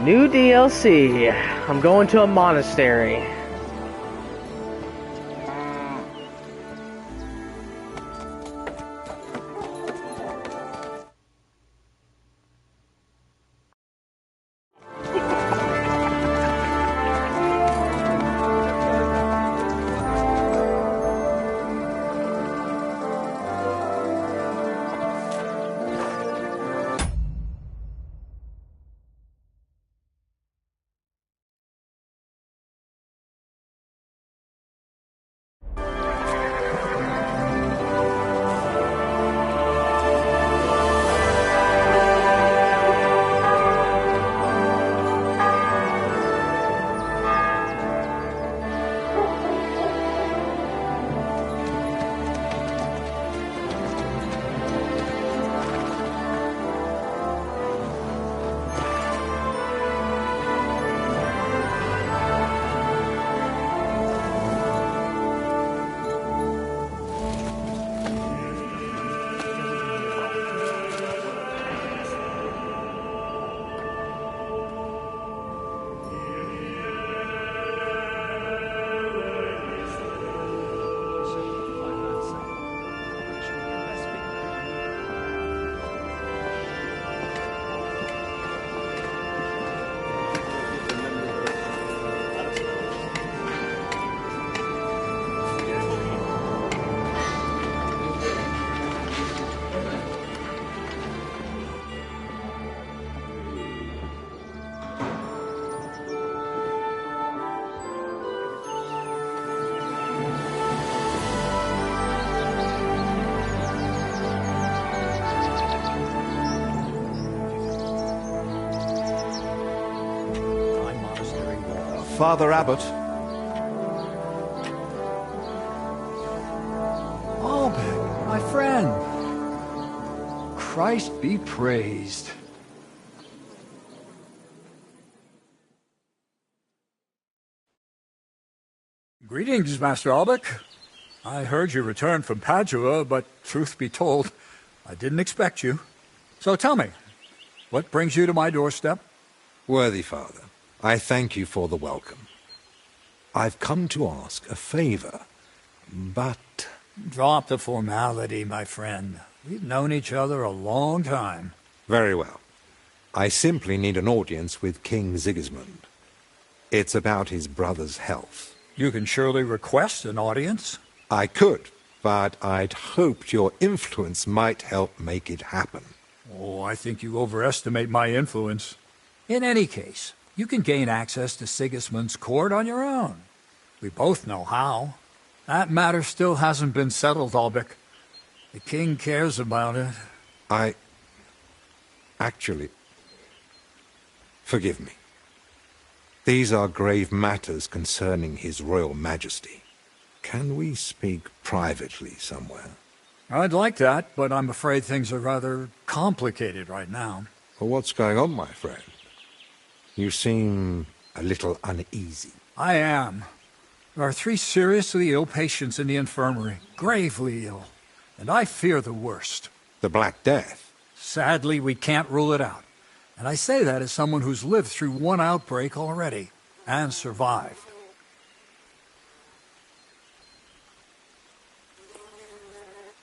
New DLC. I'm going to a monastery. Father Abbot. Albert, my friend. Christ be praised. Greetings, Master Albec. I heard you returned from Padua, but truth be told, I didn't expect you. So tell me, what brings you to my doorstep? Worthy Father, I thank you for the welcome. I've come to ask a favor, but... Drop the formality, my friend. We've known each other a long time. Very well. I simply need an audience with King Sigismund. It's about his brother's health. You can surely request an audience. I could, but I'd hoped your influence might help make it happen. Oh, I think you overestimate my influence. In any case, you can gain access to Sigismund's court on your own. We both know how. That matter still hasn't been settled, Albec. The king cares about it. Actually... Forgive me. These are grave matters concerning His Royal Majesty. Can we speak privately somewhere? I'd like that, but I'm afraid things are rather complicated right now. Well, what's going on, my friend? You seem a little uneasy. I am. There are 3 seriously ill patients in the infirmary, gravely ill, and I fear the worst. The Black Death? Sadly, we can't rule it out. And I say that as someone who's lived through one outbreak already, and survived.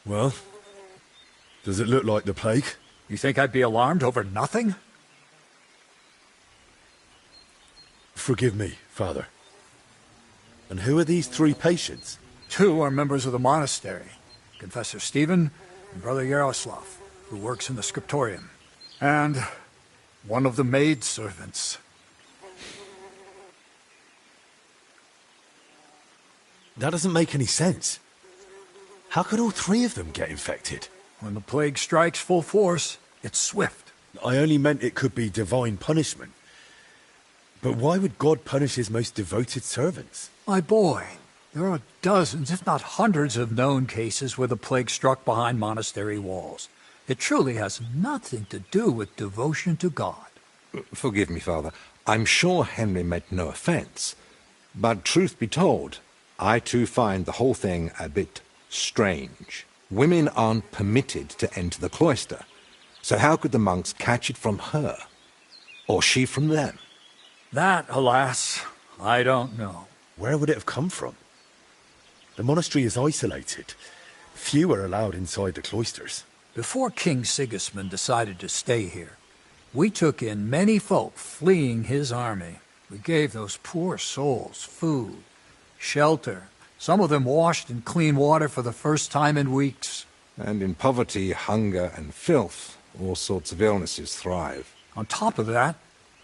Well, does it look like the plague? You think I'd be alarmed over nothing? Forgive me, Father. And who are these 3 patients? 2 are members of the monastery. Confessor Stephen and Brother Yaroslav, who works in the scriptorium. And one of the maidservants. That doesn't make any sense. How could all 3 of them get infected? When the plague strikes full force, it's swift. I only meant it could be divine punishment. But why would God punish his most devoted servants? My boy, there are dozens, if not hundreds, of known cases where the plague struck behind monastery walls. It truly has nothing to do with devotion to God. Forgive me, Father. I'm sure Henry meant no offense. But truth be told, I too find the whole thing a bit strange. Women aren't permitted to enter the cloister. So how could the monks catch it from her? Or she from them? That, alas, I don't know. Where would it have come from? The monastery is isolated. Few are allowed inside the cloisters. Before King Sigismund decided to stay here, we took in many folk fleeing his army. We gave those poor souls food, shelter. Some of them washed in clean water for the first time in weeks. And in poverty, hunger, and filth, all sorts of illnesses thrive. On top of that,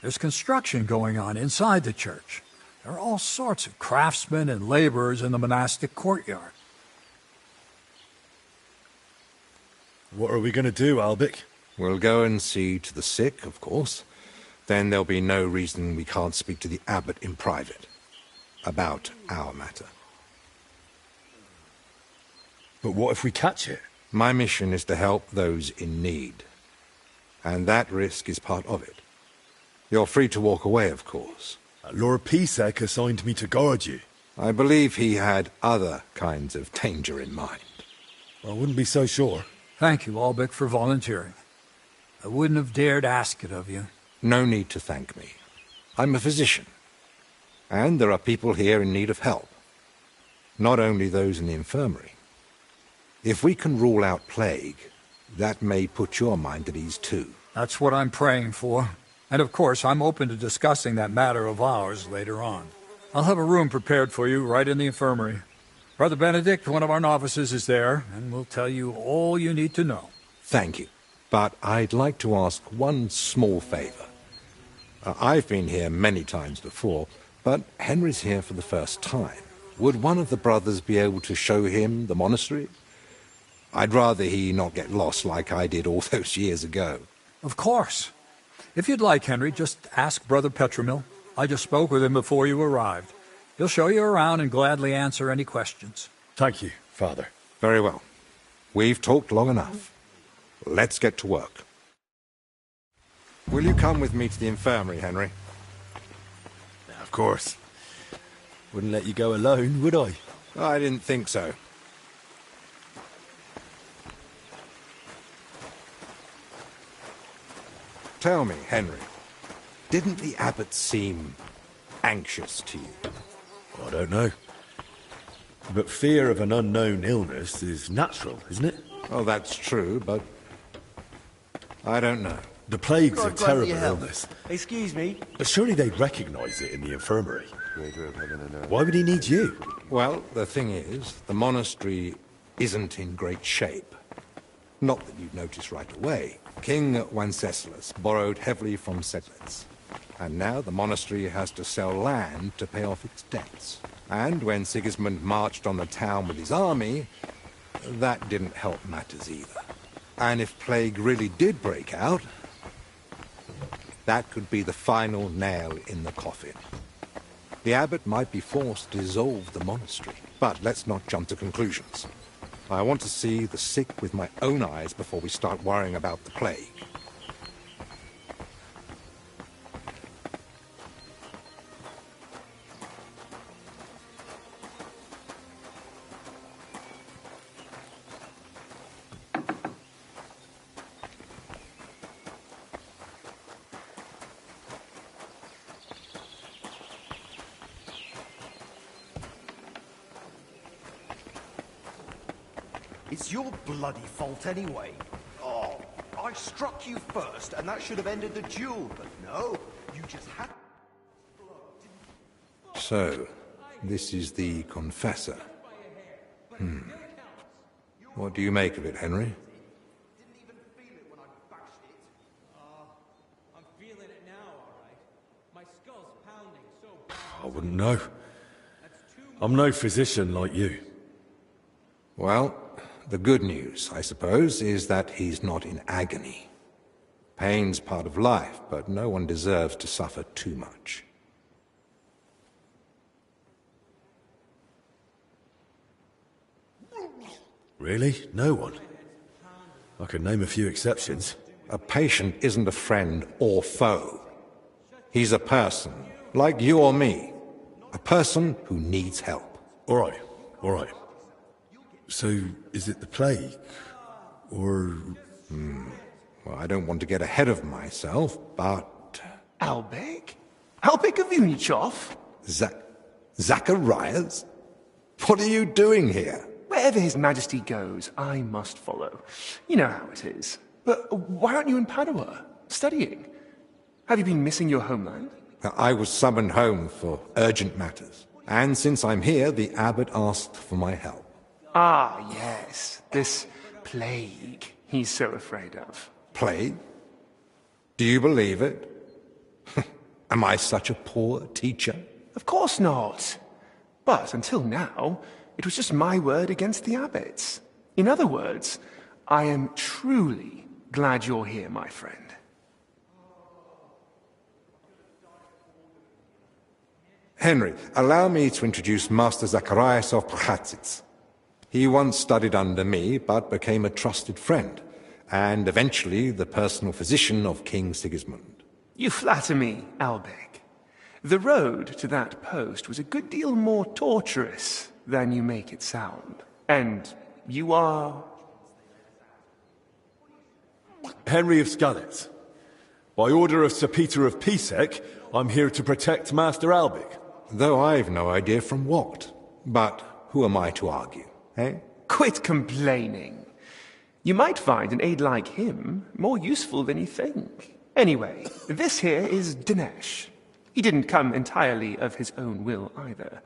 there's construction going on inside the church. There are all sorts of craftsmen and laborers in the monastic courtyard. What are we going to do, Albic? We'll go and see to the sick, of course. Then there'll be no reason we can't speak to the abbot in private about our matter. But what if we catch it? My mission is to help those in need. And that risk is part of it. You're free to walk away, of course. Lord Pisek assigned me to guard you. I believe he had other kinds of danger in mind. I wouldn't be so sure. Thank you, Albic, for volunteering. I wouldn't have dared ask it of you. No need to thank me. I'm a physician. And there are people here in need of help. Not only those in the infirmary. If we can rule out plague, that may put your mind at ease too. That's what I'm praying for. And of course, I'm open to discussing that matter of ours later on. I'll have a room prepared for you right in the infirmary. Brother Benedict, one of our novices, is there, and will tell you all you need to know. Thank you. But I'd like to ask one small favor. I've been here many times before, but Henry's here for the first time. Would one of the brothers be able to show him the monastery? I'd rather he not get lost like I did all those years ago. Of course. If you'd like, Henry, just ask Brother Petramil. I just spoke with him before you arrived. He'll show you around and gladly answer any questions. Thank you, Father. Very well. We've talked long enough. Let's get to work. Will you come with me to the infirmary, Henry? Of course. Wouldn't let you go alone, would I? I didn't think so. Tell me, Henry, didn't the abbot seem anxious to you? I don't know. But fear of an unknown illness is natural, isn't it? Oh, that's true, but I don't know. The plague's a God grant you terrible health. illness. Excuse me. But surely they'd recognize it in the infirmary. Why would he need you? Well, the thing is, the monastery isn't in great shape. Not that you'd notice right away. King Wenceslas borrowed heavily from settlers. And now the monastery has to sell land to pay off its debts. And when Sigismund marched on the town with his army, that didn't help matters either. And if plague really did break out, that could be the final nail in the coffin. The abbot might be forced to dissolve the monastery. But let's not jump to conclusions. I want to see the sick with my own eyes before we start worrying about the plague. It's your bloody fault anyway. Oh, I struck you first, and that should have ended the duel, but no, you just had... So, this is the Confessor. What do you make of it, Henry? I'm feeling it now, all right. My skull's pounding so bad. I wouldn't know. I'm no physician like you. Well, the good news, I suppose, is that he's not in agony. Pain's part of life, but no one deserves to suffer too much. Really? No one? I can name a few exceptions. A patient isn't a friend or foe. He's a person, like you or me. A person who needs help. All right, all right. So, is it the plague? Or... Well, I don't want to get ahead of myself, but... Albic? Albert Gavunichov? Zacharias? What are you doing here? Wherever His Majesty goes, I must follow. You know how it is. But why aren't you in Padua, studying? Have you been missing your homeland? I was summoned home for urgent matters. And since I'm here, the abbot asked for my help. Ah, yes. This plague he's so afraid of. Plague? Do you believe it? Am I such a poor teacher? Of course not. But until now, it was just my word against the abbot's. In other words, I am truly glad you're here, my friend. Henry, allow me to introduce Master Zacharias of Prchatsitz. He once studied under me, but became a trusted friend, and eventually the personal physician of King Sigismund. You flatter me, Albek. The road to that post was a good deal more torturous than you make it sound. And you are... Henry of Skalitz. By order of Sir Peter of Pisek, I'm here to protect Master Albik. Though I've no idea from what. But who am I to argue, eh? Quit complaining. You might find an aide like him more useful than you think. Anyway, this here is Dinesh. He didn't come entirely of his own will either,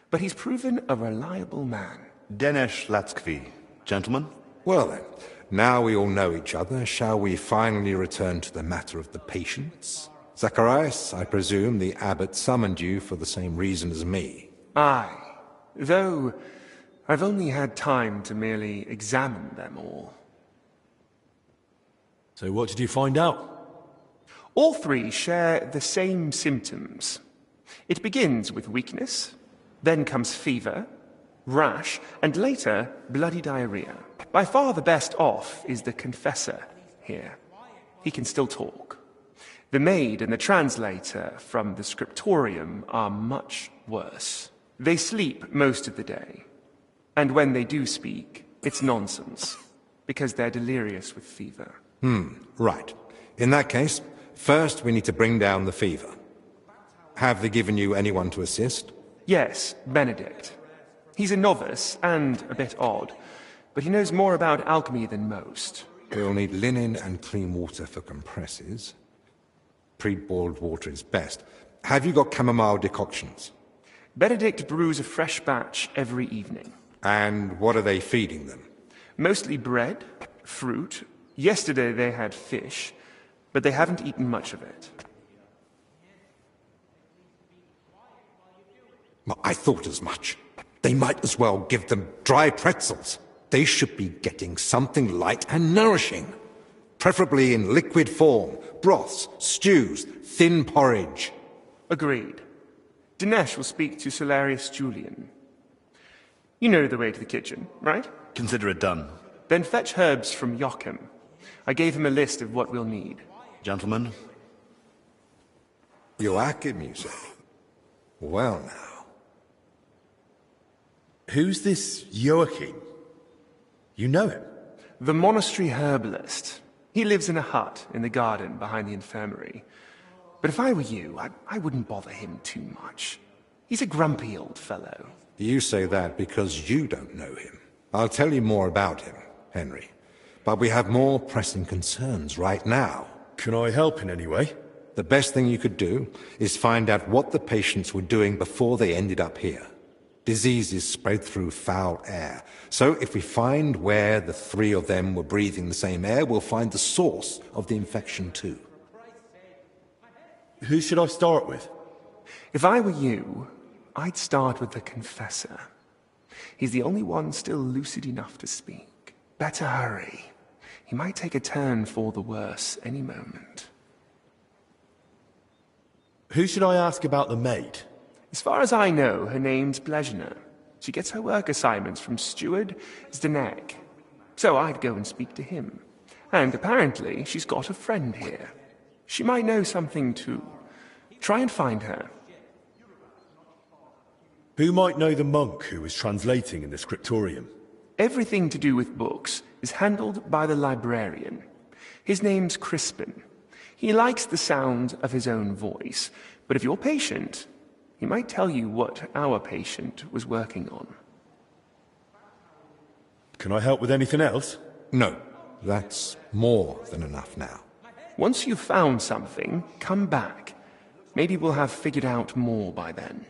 but he's proven a reliable man. Dinesh Latskvi. Gentlemen? Well then, now we all know each other, shall we finally return to the matter of the patients? Zacharias, I presume the abbot summoned you for the same reason as me. Aye, though I've only had time to merely examine them all. So what did you find out? All three share the same symptoms. It begins with weakness, then comes fever, rash, and later bloody diarrhea. By far the best off is the confessor here. He can still talk. The maid and the translator from the scriptorium are much worse. They sleep most of the day, and when they do speak, it's nonsense, because they're delirious with fever. Right. In that case, first we need to bring down the fever. Have they given you anyone to assist? Yes, Benedict. He's a novice and a bit odd, but he knows more about alchemy than most. We'll need linen and clean water for compresses. Pre-boiled water is best. Have you got chamomile decoctions? Benedict brews a fresh batch every evening. And what are they feeding them? Mostly bread, fruit. Yesterday they had fish, but they haven't eaten much of it. Well, I thought as much. They might as well give them dry pretzels. They should be getting something light and nourishing. Preferably in liquid form, broths, stews, thin porridge. Agreed. Dinesh will speak to Salarius Julian. You know the way to the kitchen, right? Consider it done. Then fetch herbs from Joachim. I gave him a list of what we'll need. Gentlemen? Joachim, you say? Well now. Who's this Joachim? You know him? The monastery herbalist. He lives in a hut in the garden behind the infirmary. But if I were you, I wouldn't bother him too much. He's a grumpy old fellow. You say that because you don't know him. I'll tell you more about him, Henry. But we have more pressing concerns right now. Can I help in any way? The best thing you could do is find out what the patients were doing before they ended up here. Diseases spread through foul air. So if we find where the three of them were breathing the same air, we'll find the source of the infection too. Who should I start with? If I were you, I'd start with the confessor. He's the only one still lucid enough to speak. Better hurry. He might take a turn for the worse any moment. Who should I ask about the maid? As far as I know, her name's Blezhina. She gets her work assignments from Steward Zdenek. So I'd go and speak to him. And apparently, she's got a friend here. She might know something too. Try and find her. Who might know the monk who was translating in the scriptorium? Everything to do with books is handled by the librarian. His name's Crispin. He likes the sound of his own voice, But if you're patient, he might tell you what our patient was working on. Can I help with anything else? No, that's more than enough now. Once you've found something, come back. Maybe we'll have figured out more by then.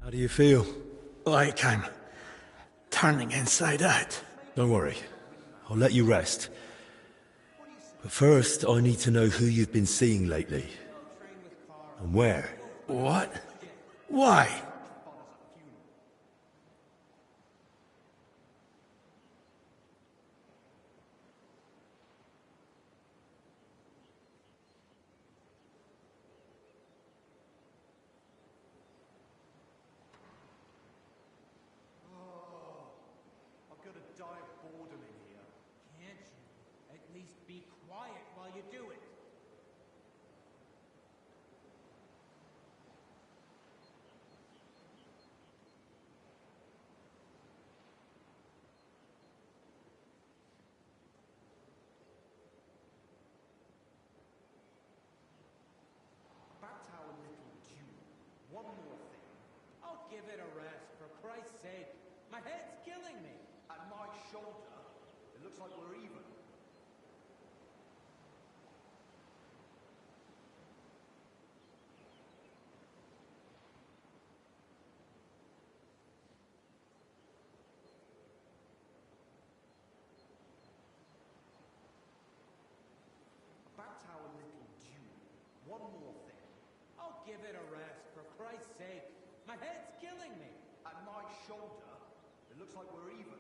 How do you feel? Like I'm turning inside out. Don't worry. I'll let you rest. But first, I need to know who you've been seeing lately. And where. What? Why? I've got to die of boredom in here. Can't you at least be quiet while you do it? Back to our little duel. One more thing. I'll give it a rest, for Christ's sake. My head's killing me. At my shoulder, it looks like we're even. Back to our little duel. One more thing. I'll give it a rest, for Christ's sake. My head's killing me. At my shoulder, it looks like we're even.